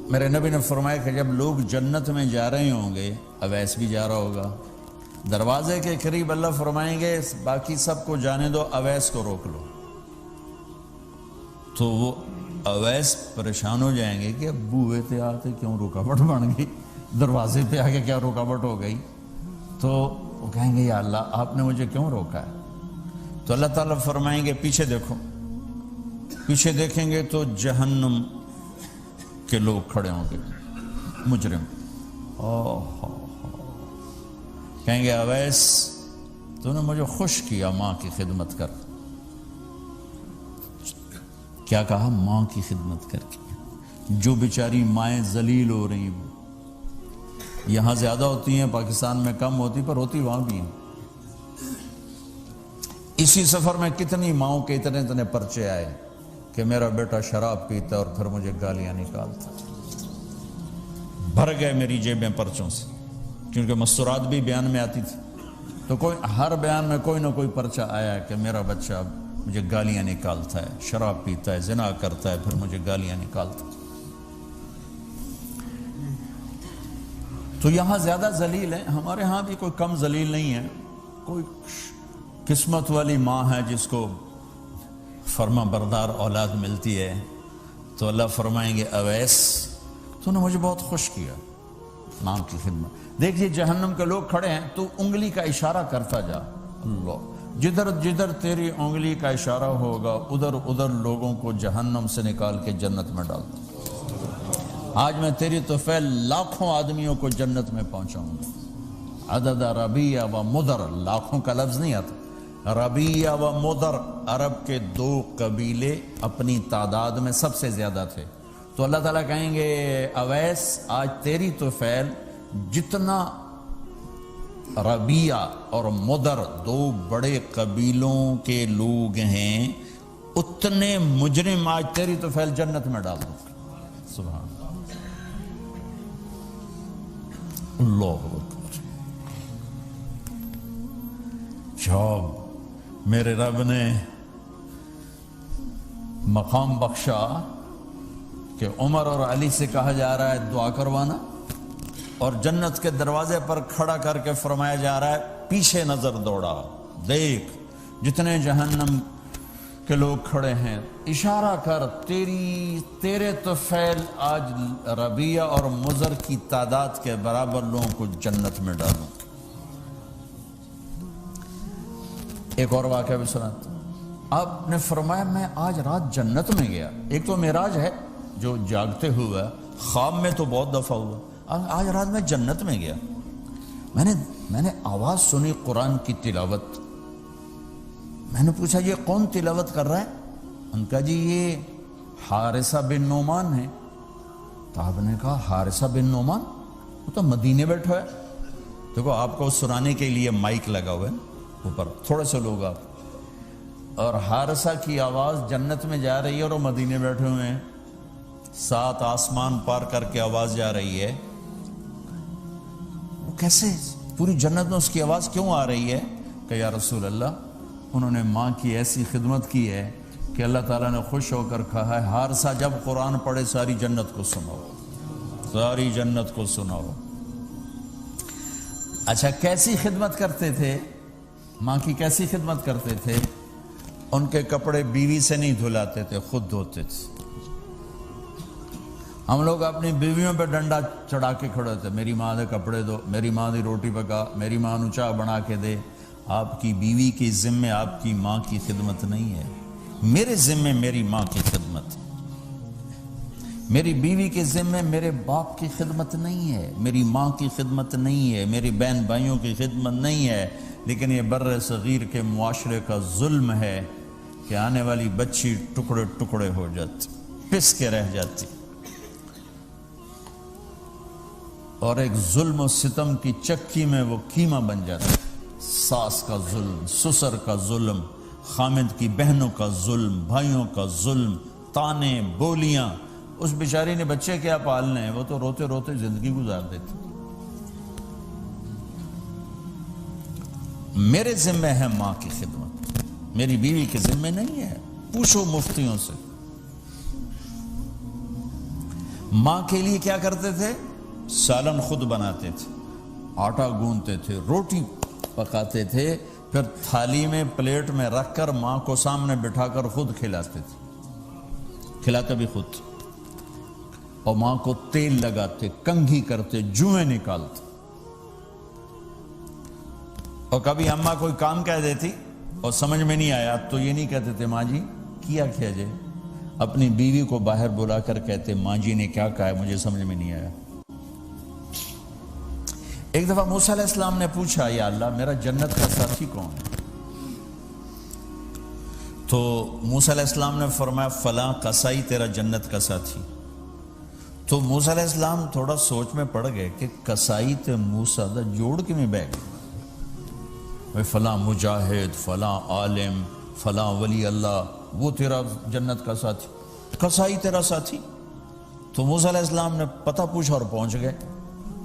میرے نبی نے فرمایا کہ جب لوگ جنت میں جا رہے ہوں گے، اویس بھی جا رہا ہوگا، دروازے کے قریب اللہ فرمائیں گے باقی سب کو جانے دو، اویس کو روک لو۔ تو وہ اویس پریشان ہو جائیں گے کہ اب بوئے تھے آتے کیوں رکاوٹ بن گئی، دروازے پہ آگے کیا رکاوٹ ہو گئی؟ تو وہ کہیں گے یا اللہ آپ نے مجھے کیوں روکا ہے؟ تو اللہ تعالیٰ فرمائیں گے پیچھے دیکھو، پیچھے دیکھیں گے تو جہنم کے لوگ کھڑے ہوں گے، مجرم۔ کہیں گے اویس تو نے مجھے خوش کیا ماں کی خدمت کر۔ کیا کہا؟ ماں کی خدمت کر کے۔ جو بیچاری مائیں ذلیل ہو رہی ہیں، یہاں زیادہ ہوتی ہیں، پاکستان میں کم ہوتی، پر ہوتی وہاں بھی ہیں۔ اسی سفر میں کتنی ماؤں کے اتنے پرچے آئے کہ میرا بیٹا شراب پیتا اور پھر مجھے گالیاں نکالتا۔ بھر گئے میری جیبیں پرچوں سے، کیونکہ مستورات بھی بیان میں آتی تھی، تو ہر بیان میں کوئی نہ کوئی پرچہ آیا کہ میرا بچہ مجھے گالیاں نکالتا ہے، شراب پیتا ہے، زنا کرتا ہے، پھر مجھے گالیاں نکالتا ہے۔ تو یہاں زیادہ ذلیل ہیں، ہمارے ہاں بھی کوئی کم ذلیل نہیں ہے۔ کوئی قسمت والی ماں ہے جس کو فرما بردار اولاد ملتی ہے، تو اللہ فرمائیں گے اویس تو نے مجھے بہت خوش کیا ماں کی خدمت۔ دیکھیے جہنم کے لوگ کھڑے ہیں، تو انگلی کا اشارہ کرتا جا، اللہ جدھر جدھر تیری انگلی کا اشارہ ہوگا ادھر ادھر لوگوں کو جہنم سے نکال کے جنت میں ڈال دوں۔ آج میں تیری طفیل لاکھوں آدمیوں کو جنت میں پہنچاؤں گا۔ عدد ربیہ و مدر، لاکھوں کا لفظ نہیں آتا، ربیہ و مدر عرب کے دو قبیلے اپنی تعداد میں سب سے زیادہ تھے۔ تو اللہ تعالیٰ کہیں گے اویس آج تیری طفیل جتنا ربیہ اور مدر دو بڑے قبیلوں کے لوگ ہیں، اتنے مجرم آج تیری طفیل جنت میں ڈال دوں۔ سبحان اللہ اکبر۔ جب میرے رب نے مقام بخشا کہ عمر اور علی سے کہا جا رہا ہے دعا کروانا، اور جنت کے دروازے پر کھڑا کر کے فرمایا جا رہا ہے پیچھے نظر دوڑا، دیکھ جتنے جہنم کے لوگ کھڑے ہیں، اشارہ کر تیرے طفیل آج ربیہ اور مضر کی تعداد کے برابر لوگوں کو جنت میں ڈالوں۔ ایک اور واقعہ بھی سناتا ہوں۔ آپ نے فرمایا میں آج رات جنت میں گیا۔ ایک تو معراج ہے جو جاگتے ہوئے، خواب میں تو بہت دفعہ ہوا، آج رات میں جنت میں گیا۔ میں نے آواز سنی قرآن کی تلاوت۔ میں نے پوچھا یہ کون تلاوت کر رہا ہے؟ ان کا جی یہ حارثہ بن نعمان ہے۔ تو آپ نے کہا حارثہ بن نعمان؟ وہ تو مدینے بیٹھا ہے۔ دیکھو آپ کو سنانے کے لیے مائک لگا ہوا ہے اوپر، تھوڑے سے لوگ آپ، اور حارثہ کی آواز جنت میں جا رہی ہے اور وہ مدینے بیٹھے ہوئے ہیں، 7 آسمان پار کر کے آواز جا رہی ہے۔ وہ کیسے پوری جنت میں اس کی آواز کیوں آ رہی ہے؟ کہ یا رسول اللہ انہوں نے ماں کی ایسی خدمت کی ہے کہ اللہ تعالیٰ نے خوش ہو کر کہا ہے حارثہ جب قرآن پڑھے ساری جنت کو سناؤ، ساری جنت کو سناؤ۔ اچھا کیسی خدمت کرتے تھے؟ ماں کی کیسی خدمت کرتے تھے؟ ان کے کپڑے بیوی سے نہیں دھلاتے تھے، خود دھوتے تھے۔ ہم لوگ اپنی بیویوں پہ ڈنڈا چڑھا کے کھڑے تھے، میری ماں دے کپڑے دو، میری ماں دی روٹی پکا، میری ماں نو چاہ بنا کے دے۔ آپ کی بیوی کی ذمہ آپ کی ماں کی خدمت نہیں ہے، میرے ذمہ میری ماں کی خدمت ہے۔ میری بیوی کے ذمہ میرے باپ کی خدمت نہیں ہے، میری ماں کی خدمت نہیں ہے، میری بہن بھائیوں کی خدمت نہیں ہے۔ لیکن یہ بر صغیر کے معاشرے کا ظلم ہے کہ آنے والی بچی ٹکڑے ٹکڑے ہو جاتی، پس کے رہ جاتی، اور ایک ظلم و ستم کی چکی میں وہ قیمہ بن جاتا ہے۔ ساس کا ظلم، سسر کا ظلم، خامد کی بہنوں کا ظلم، بھائیوں کا ظلم، تانے بولیاں۔ اس بیچاری نے بچے کیا پالنے ہیں، وہ تو روتے روتے زندگی گزار دیتی۔ میرے ذمہ ہے ماں کی خدمت، میری بیوی کے ذمہ نہیں ہے۔ پوچھو مفتیوں سے۔ ماں کے لیے کیا کرتے تھے؟ سالن خود بناتے تھے، آٹا گوندتے تھے، روٹی پکاتے تھے، پھر تھالی میں پلیٹ میں رکھ کر ماں کو سامنے بٹھا کر خود کھلاتے تھے، کھلاتے بھی خود، اور ماں کو تیل لگاتے، کنگھی کرتے، جوئیں نکالتے۔ اور کبھی اماں کوئی کام کہہ دیتی اور سمجھ میں نہیں آیا تو یہ نہیں کہتے تھے ماں جی کیا جائے، اپنی بیوی کو باہر بلا کر کہتے ماں جی نے کیا کہا ہے مجھے سمجھ میں نہیں آیا۔ ایک دفعہ موسیٰ علیہ السلام نے پوچھا یا اللہ میرا جنت کا ساتھی کون ہے؟ تو موسیٰ علیہ السلام نے فرمایا فلاں قصائی تیرا جنت کا ساتھی۔ تو موسیٰ علیہ السلام تھوڑا سوچ میں پڑ گئے کہ قصائی تے موسیٰ دا جوڑ کے میں بہ گئے، فلاں مجاہد، فلاں عالم، فلاں ولی اللہ، وہ تیرا جنت کا ساتھی، قصائی تیرا ساتھی۔ تو موسیٰ علیہ السلام نے پتہ پوچھا اور پہنچ گئے۔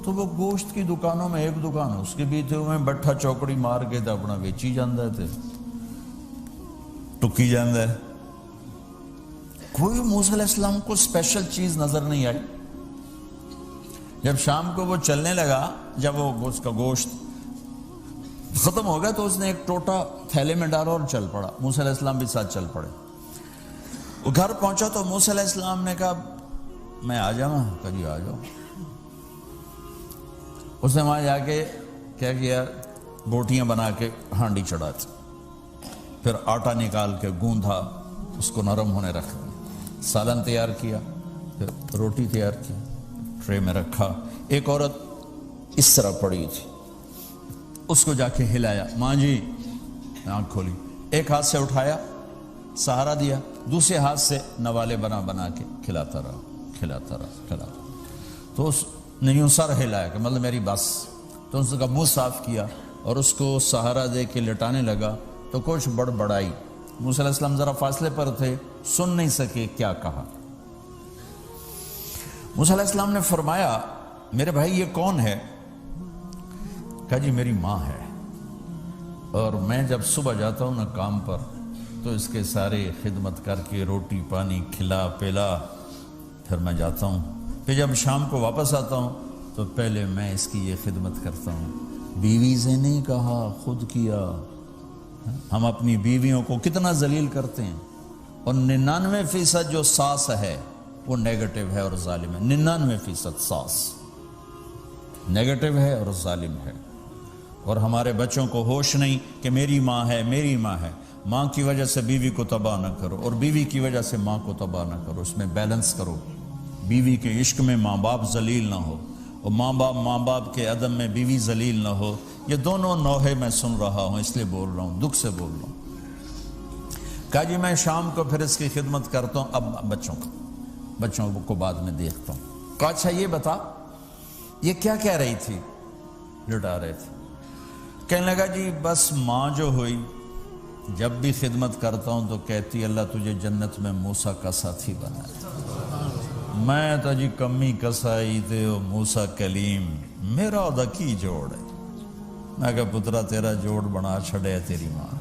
تو وہ گوشت کی دکانوں میں ایک دکان اس کے بھی تھے، وہ بٹھا چوکڑی مار کے تھا اپنا ویچی جاندہ تھے، ٹکی جاندہ ہے۔ کوئی موسیٰ علیہ السلام کو اسپیشل چیز نظر نہیں آئی۔ جب شام کو وہ چلنے لگا، جب وہ اس کا گوشت ختم ہو گیا تو اس نے ایک ٹوٹا تھیلے میں ڈالا اور چل پڑا، موسیٰ علیہ السلام بھی ساتھ چل پڑے۔ وہ گھر پہنچا تو موسیٰ علیہ السلام نے کہا میں آ جاؤں؟ کہا جی آ جاؤ۔ اس نے وہاں جا کے کیا کیا، بوٹیاں بنا کے ہانڈی چڑھا دی، پھر آٹا نکال کے گوندھا، اس کو نرم ہونے رکھا، سالن تیار کیا، پھر روٹی تیار کی، ٹرے میں رکھا۔ ایک عورت اس طرح پڑی تھی، اس کو جا کے ہلایا، ماں جی، آنکھ کھولی، ایک ہاتھ سے اٹھایا، سہارا دیا، دوسرے ہاتھ سے نوالے بنا بنا کے کھلاتا رہا، کھلاتا رہا، کھلاتا رہا۔ تو اس نے یوں سر ہلایا کہ مطلب میری بس۔ تو اس کا منہ صاف کیا اور اس کو سہارا دے کے لٹانے لگا تو کچھ بڑبڑائی۔ موسیٰ علیہ السلام ذرا فاصلے پر تھے، سن نہیں سکے کیا کہا۔ موسیٰ علیہ السلام نے فرمایا میرے بھائی یہ کون ہے؟ کہا جی میری ماں ہے، اور میں جب صبح جاتا ہوں نا کام پر تو اس کے سارے خدمت کر کے روٹی پانی کھلا پلا پھر میں جاتا ہوں، پھر جب شام کو واپس آتا ہوں تو پہلے میں اس کی یہ خدمت کرتا ہوں۔ بیوی سے نہیں کہا، خود کیا۔ ہم اپنی بیویوں کو کتنا ذلیل کرتے ہیں، اور 99% جو ساس ہے وہ نیگیٹو ہے اور ظالم ہے۔ 99% ساس نیگیٹو ہے اور ظالم ہے، اور ہمارے بچوں کو ہوش نہیں کہ میری ماں ہے، میری ماں ہے۔ ماں کی وجہ سے بیوی کو تباہ نہ کرو، اور بیوی کی وجہ سے ماں کو تباہ نہ کرو، اس میں بیلنس کرو۔ بیوی کے عشق میں ماں باپ ذلیل نہ ہو، اور ماں باپ کے عدم میں بیوی ذلیل نہ ہو۔ یہ دونوں نوحے میں سن رہا ہوں، اس لیے بول رہا ہوں، دکھ سے بول رہا ہوں۔ کہا جی میں شام کو پھر اس کی خدمت کرتا ہوں، اب بچوں کو بعد میں دیکھتا ہوں۔ کہا اچھا یہ بتا یہ کیا کہہ رہی تھی؟ لٹا رہے تھے۔ کہنے لگا جی بس ماں جو ہوئی جب بھی خدمت کرتا ہوں تو کہتی اللہ تجھے جنت میں موسیٰ کا ساتھی بنائے۔ میں تو جی کمی کسائی تے موسیٰ کلیم، میرا دا کی جوڑ ہے۔ میں کہا پترا تیرا جوڑ بنا چھڑے تیری ماں۔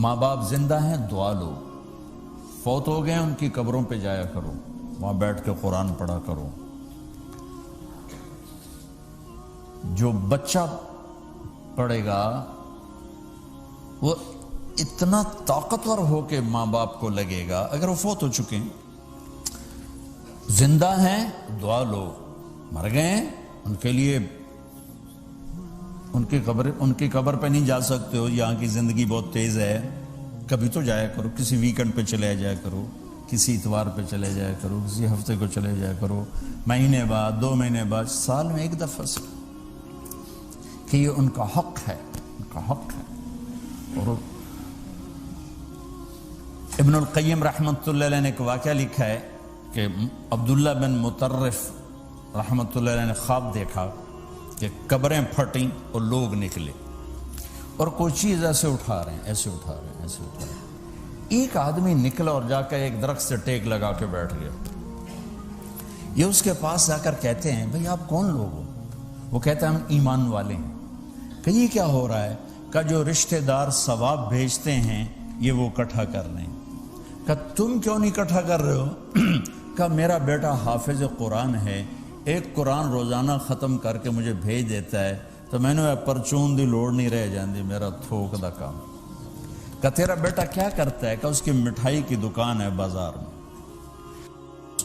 ماں باپ زندہ ہیں دعا لو، فوت ہو گئے ان کی قبروں پہ جایا کرو، وہاں بیٹھ کے قرآن پڑھا کرو۔ جو بچہ پڑھے گا وہ اتنا طاقتور ہو کے ماں باپ کو لگے گا، اگر وہ فوت ہو چکے ہیں۔ زندہ ہیں دعا لو، مر گئے ہیں ان کے لیے ان کی قبر پہ نہیں جا سکتے ہو، یہاں کی زندگی بہت تیز ہے، کبھی تو جایا کرو، کسی ویکنڈ پہ چلے جایا کرو، کسی اتوار پہ چلے جایا کرو، کسی ہفتے کو چلے جایا کرو، مہینے بعد 2 مہینے بعد، سال میں ایک دفعہ سے، کہ یہ ان کا حق ہے، ان کا حق ہے۔ اور ابن القیم رحمۃ اللہ علیہ نے ایک واقعہ لکھا ہے کہ عبداللہ بن مطرف رحمۃ اللہ علیہ نے خواب دیکھا کہ قبریں پھٹیں اور لوگ نکلے اور کوئی چیز ایسے اٹھا رہے ہیں، ایسے اٹھا رہے ہیں، ایسے اٹھا رہے ہیں۔ ایک آدمی نکلا اور جا کر ایک درخت سے ٹیک لگا کے بیٹھ گیا۔ یہ اس کے پاس جا کر کہتے ہیں بھئی آپ کون لوگ ہو؟ وہ کہتا ہے ہم ایمان والے ہیں۔ کہ یہ کیا ہو رہا ہے؟ کہ جو رشتہ دار ثواب بھیجتے ہیں یہ وہ اکٹھا کر لیں۔ کہ تم کیوں نہیں اکٹھا کر رہے ہو؟ کہ میرا بیٹا حافظ قرآن ہے، ایک قرآن روزانہ ختم کر کے مجھے بھیج دیتا ہے، تو میں نے پرچون دی لوڑ نہیں رہ جاندی، میرا تھوک دا کام۔ کہ تیرا بیٹا کیا کرتا ہے؟ کہ اس کی مٹھائی کی دکان ہے بازار میں،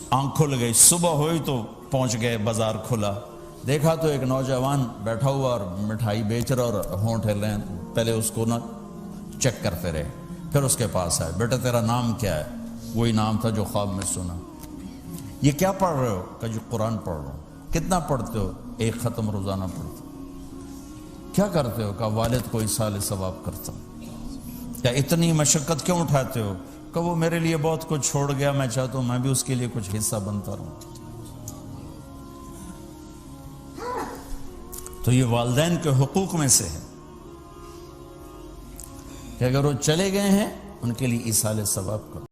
آنکھ کھل گئی، صبح ہوئی تو پہنچ گئے، بازار کھلا، دیکھا تو ایک نوجوان بیٹھا ہوا اور مٹھائی بیچ رہا اور ہونٹ ہل رہے ہیں، پہلے اس کو نہ چیک کرتے رہے، پھر اس کے پاس آئے، بیٹا تیرا نام کیا ہے؟ وہی نام تھا جو خواب میں سنا۔ یہ کیا پڑھ رہے ہو؟ کہ جو قرآن پڑھ رہا ہوں۔ کتنا پڑھتے ہو؟ ایک ختم روزانہ پڑھتے ہو۔ کیا کرتے ہو؟ کہ والد کو ایصال ثواب کرتا ہوں۔ کیا اتنی مشقت کیوں اٹھاتے ہو؟ کہ وہ میرے لیے بہت کچھ چھوڑ گیا، میں چاہتا ہوں میں بھی اس کے لیے کچھ حصہ بنتا رہوں۔ تو یہ والدین کے حقوق میں سے ہے کہ اگر وہ چلے گئے ہیں ان کے لیے ایصال ثواب کرو۔